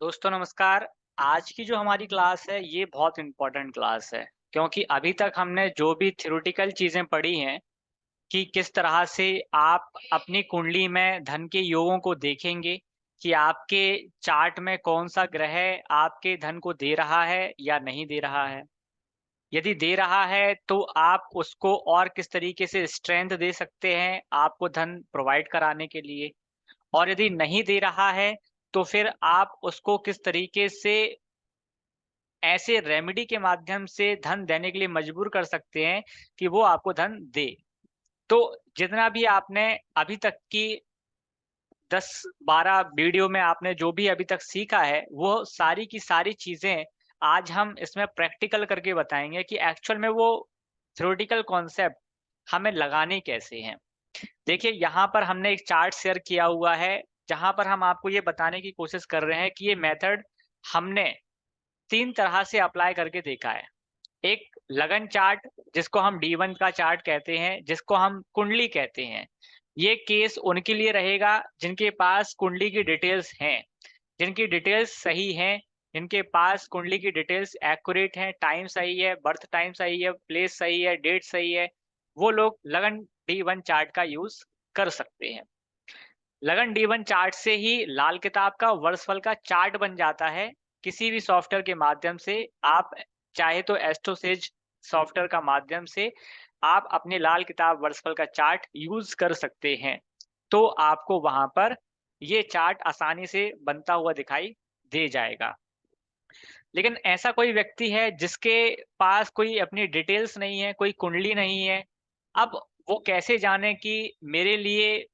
दोस्तों नमस्कार। आज की जो हमारी क्लास है ये बहुत इम्पोर्टेंट क्लास है क्योंकि अभी तक हमने जो भी थ्योरेटिकल चीज़ें पढ़ी हैं कि किस तरह से आप अपनी कुंडली में धन के योगों को देखेंगे कि आपके चार्ट में कौन-सा ग्रह आपके धन को दे रहा है या नहीं दे रहा है। यदि दे रहा है तो आप उसको और किस तरीके से स्ट्रेंथ दे सकते हैं आपको धन प्रोवाइड कराने के लिए। और यदि नहीं दे रहा है तो फिर आप उसको किस तरीके से ऐसे रेमेडी के माध्यम से धन देने के लिए मजबूर कर सकते हैं कि वो आपको धन दे। तो जितना भी आपने अभी तक की 10-12 वीडियो में आपने जो भी अभी तक सीखा है, वो सारी की सारी चीज़ें आज हम इसमें प्रैक्टिकल करके बताएँगे कि एक्चुअल में वो थ्योरेटिकल कॉन्सेप्ट हमें लगाने कैसे हैं। देखिए, यहाँ पर हमने एक चार्ट शेयर किया हुआ है, जहाँ पर हम आपको ये बताने की कोशिश कर रहे हैं कि ये मेथड हमने 3 तरह से अप्लाई करके देखा है। एक लगन चार्ट जिसको हम D1 का चार्ट कहते हैं, जिसको हम कुंडली कहते हैं। ये केस उनके लिए रहेगा जिनके पास कुंडली की डिटेल्स हैं, जिनकी डिटेल्स सही हैं, जिनके पास कुंडली की डिटेल्स एक्यूरेट हैं, टाइम सही है, बर्थ टाइम सही है, प्लेस सही है, डेट सही है, वो लोग लगन D1 चार्ट का यूज़ कर सकते हैं। लगन D1 चार्ट से ही लाल किताब का वर्षफल का चार्ट बन जाता है। किसी भी सॉफ्टवेयर के माध्यम से आप चाहे तो एस्ट्रोसेज सॉफ्टवेयर का माध्यम से आप अपने लाल किताब वर्षफल का चार्ट यूज़ कर सकते हैं। तो आपको वहाँ पर ये चार्ट आसानी से बनता हुआ दिखाई दे जाएगा। लेकिन ऐसा कोई व्यक्ति है जिसके पास कोई अपनी डिटेल्स नहीं है, कोई कुंडली नहीं है। अब वो कैसे जाने कि मेरे लिए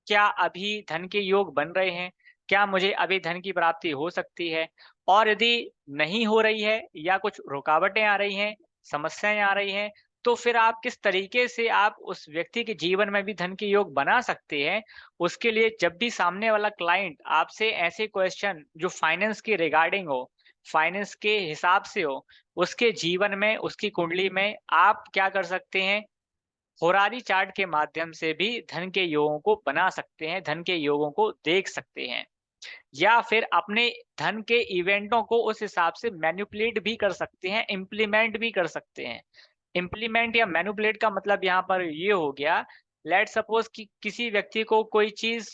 क्या अभी धन के योग बन रहे हैं? क्या मुझे अभी धन की प्राप्ति हो सकती है? और यदि नहीं हो रही है या कुछ रुकावटें आ रही हैं, समस्याएँ आ रही हैं, तो फिर आप किस तरीके से आप उस व्यक्ति के जीवन में भी धन के योग बना सकते हैं? उसके लिए जब भी सामने वाला क्लाइंट आपसे ऐसे क्वेश्चन जो फाइनेंस के रिगार्डिंग हो, फाइनेंस के हिसाब से हो, उसके जीवन में, उसकी कुंडली में आप क्या कर सकते हैं, होरारी चार्ट के माध्यम से भी धन के योगों को बना सकते हैं, धन के योगों को देख सकते हैं। या फिर अपने धन के इवेंटों को उस हिसाब से मैनिपुलेट भी कर सकते हैं, इम्प्लीमेंट भी कर सकते हैं। इम्प्लीमेंट या मैनिपुलेट का मतलब यहाँ पर ये हो गया, लेट्स सपोज़ कि किसी व्यक्ति को कोई चीज़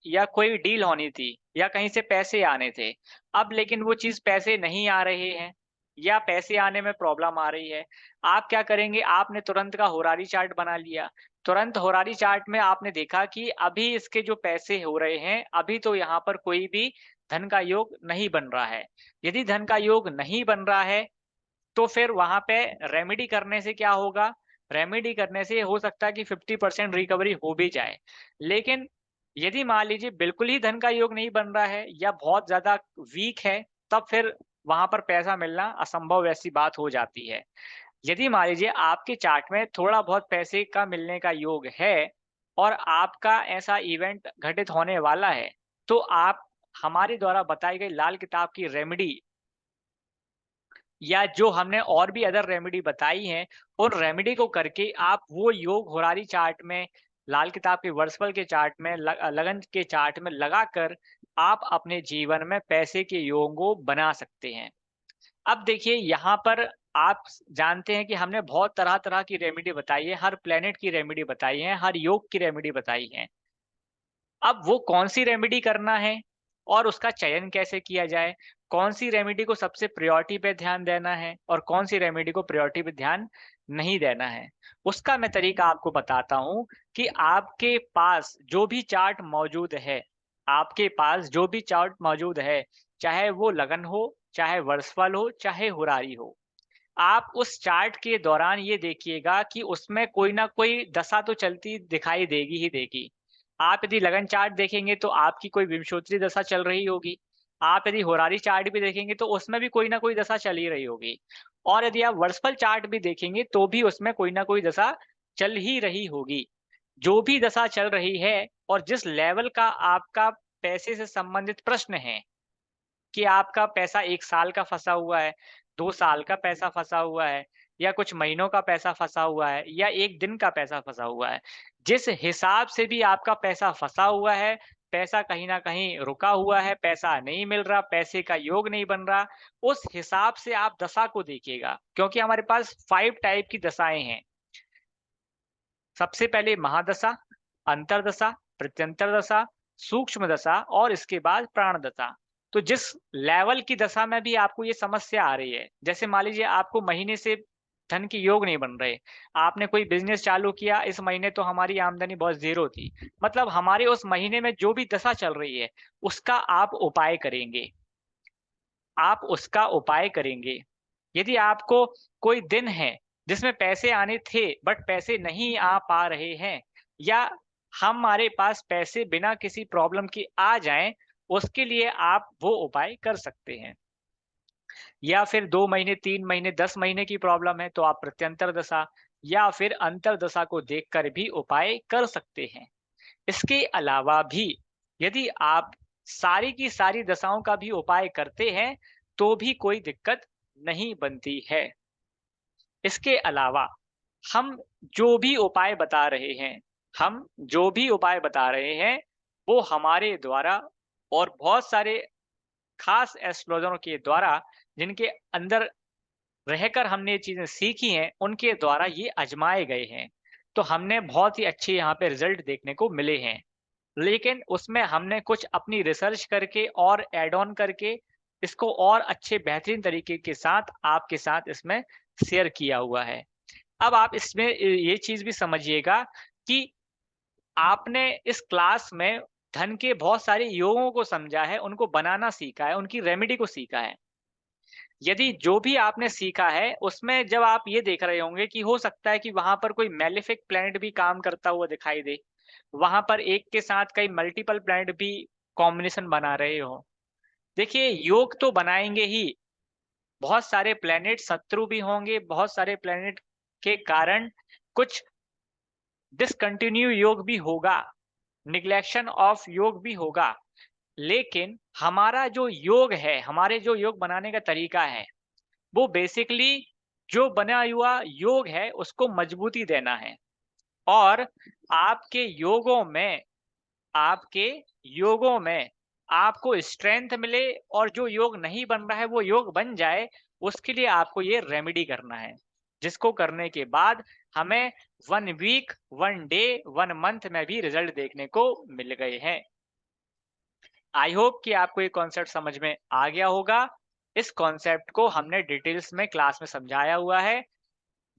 या कोई डील होनी थी या कहीं से पैसे आने थे। अब लेकिन वो चीज़ पैसे नहीं आ रहे हैं या पैसे आने में प्रॉब्लम आ रही है। आप क्या करेंगे, आपने तुरंत का होरारी चार्ट बना लिया। तुरंत होरारी चार्ट में आपने देखा कि अभी इसके जो पैसे हो रहे हैं, अभी तो यहाँ पर कोई भी धन का योग नहीं बन रहा है। यदि धन का योग नहीं बन रहा है, तो फिर वहाँ पे रेमेडी करने से क्या होगा? रेमेडी करने से हो सकता है कि 50% रिकवरी हो भी जाए। लेकिन यदि मान लीजिए बिल्कुल ही धन का योग नहीं बन रहा है या बहुत ज़्यादा वीक है, तब फिर वहाँ पर पैसा मिलना असंभव ऐसी बात हो जाती है। यदि मान लीजिए आपके चार्ट में थोड़ा बहुत पैसे का मिलने का योग है और आपका ऐसा इवेंट घटित होने वाला है, तो आप हमारे द्वारा बताई गई लाल किताब की रेमेडी या जो हमने और भी अदर रेमेडी बताई हैं, उन रेमेडी को करके आप वो योग होरारी चार्ट में, लाल किताब के वर्षफल के चार्ट में, लगन के चार्ट में लगाकर आप अपने जीवन में पैसे के योगों को बना सकते हैं। अब देखिए यहाँ पर आप जानते हैं कि हमने बहुत तरह-तरह की रेमेडी बताई है, हर प्लैनेट की रेमेडी बताई है, हर योग की रेमेडी बताई है। अब वो कौन-सी रेमेडी करना है और उसका चयन कैसे किया जाए? कौन-सी रेमेडी को सबसे प्रायोरिटी पे ध्यान देना है और कौन-सी रेमेडी को प्रायोरिटी पे ध्यान नहीं देना है? उसका मैं तरीका आपको बताता हूँ कि आपके पास जो भी चार्ट मौजूद है, आपके पास जो भी चार्ट मौजूद है, चाहे वो लगन हो, चाहे वर्षफल हो, चाहे होरारी हो। आप उस चार्ट के दौरान ये देखिएगा कि उसमें कोई ना कोई दशा तो चलती दिखाई देगी ही देगी। आप यदि लगन चार्ट देखेंगे तो आपकी कोई विंशोत्तरी दशा चल रही होगी। आप यदि होरारी चार्ट भी देखेंगे तो उसमें भी कोई ना कोई दशा चल ही रही होगी। और यदि आप वर्षफल चार्ट भी देखेंगे तो भी उसमें कोई ना कोई दशा चल ही रही होगी। जो भी दशा चल रही है और जिस लेवल का आपका पैसे से संबंधित प्रश्न है कि आपका पैसा 1 साल का फँसा हुआ है, 2 साल का पैसा फँसा हुआ है या कुछ महीनों का पैसा फँसा हुआ है या 1 दिन का पैसा फँसा हुआ है। जिस हिसाब से भी आपका पैसा फँसा हुआ है, पैसा कहीं न कहीं रुका हुआ है, पैसा नहीं मिल रहा, पैसे का योग नहीं बन रहा, उस हिसाब से आप दशा को देखिएगा। क्योंकि हमारे पास 5 टाइप की दशाएँ हैं। सबसे पहले महादशा, अंतर्दशा, प्रत्यंतर दशा, सूक्ष्म दशा और इसके बाद प्राण दशा। तो जिस लेवल की दशा में भी आपको ये समस्या आ रही है, जैसे मान लीजिए आपको महीने से धन के योग नहीं बन रहे, आपने कोई बिज़नेस चालू किया, इस महीने तो हमारी आमदनी बहुत ज़ीरो थी। मतलब हमारे उस महीने में जो भी दशा चल रही है, उसका आप उपाय करेंगे। आप उसका उपाय करेंगे। यदि आपको कोई दिन है जिसमें पैसे आने थे बट पैसे नहीं आ पा रहे हैं या हमारे पास पैसे बिना किसी प्रॉब्लम के आ जाएँ, उसके लिए आप वो उपाय कर सकते हैं। या फिर 2 महीने, 3 महीने, 10 महीने की प्रॉब्लम है तो आप प्रत्यंतर दशा या फिर अंतर्दशा को देखकर भी उपाय कर सकते हैं। इसके अलावा भी यदि आप सारी की सारी दशाओं का भी उपाय करते हैं, तो भी कोई दिक्कत नहीं बनती है। इसके अलावा हम जो भी उपाय बता रहे हैं हम जो भी उपाय बता रहे हैं, वो हमारे द्वारा और बहुत सारे खास एस्ट्रोलजरों के द्वारा जिनके अंदर रहकर हमने ये चीज़ें सीखी हैं, उनके द्वारा ये आज़माए गए हैं। तो हमने बहुत ही अच्छे यहाँ पे रिज़ल्ट देखने को मिले हैं। लेकिन उसमें हमने कुछ अपनी रिसर्च करके और ऐड ऑन करके इसको और अच्छे बेहतरीन तरीके के साथ आपके साथ इसमें शेयर किया हुआ है। अब आप इसमें ये चीज़ भी समझिएगा कि आपने इस क्लास में धन के बहुत सारे योगों को समझा है, उनको बनाना सीखा है, उनकी रेमेडी को सीखा है। यदि जो भी आपने सीखा है, उसमें जब आप ये देख रहे होंगे कि हो सकता है कि वहाँ पर कोई मेलेफिक प्लैनेट भी काम करता हुआ दिखाई दे। वहाँ पर एक के साथ कई मल्टीपल प्लैनेट भी कॉम्बिनेशन बना रहे हों। देखिए, योग तो बनाएँगे ही, बहुत सारे प्लैनेट शत्रु भी होंगे, बहुत सारे प्लैनेट के कारण कुछ डिसकंटिन्यू योग भी होगा, नेग्लेक्शन ऑफ योग भी होगा। लेकिन हमारा जो योग है, हमारे जो योग बनाने का तरीका है, वो बेसिकली जो बना हुआ योग है, उसको मजबूती देना है और आपके योगों में आपके योगों में आपको स्ट्रेंथ मिले और जो योग नहीं बन रहा है वो योग बन जाए, उसके लिए आपको ये रेमेडी करना है। जिसको करने के बाद हमें 1 वीक, 1 डे, 1 मंथ में भी रिजल्ट देखने को मिल गए हैं। आई होप कि आपको ये कॉन्सेप्ट समझ में आ गया होगा। इस कॉन्सेप्ट को हमने डिटेल्स में क्लास में समझाया हुआ है।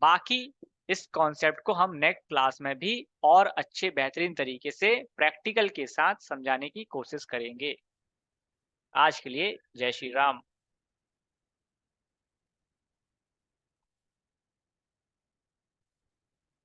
बाकी इस कॉन्सेप्ट को हम नेक्स्ट क्लास में भी और अच्छे बेहतरीन तरीके से प्रैक्टिकल के साथ समझाने की कोशिश करेंगे। आज के लिए जय श्री राम।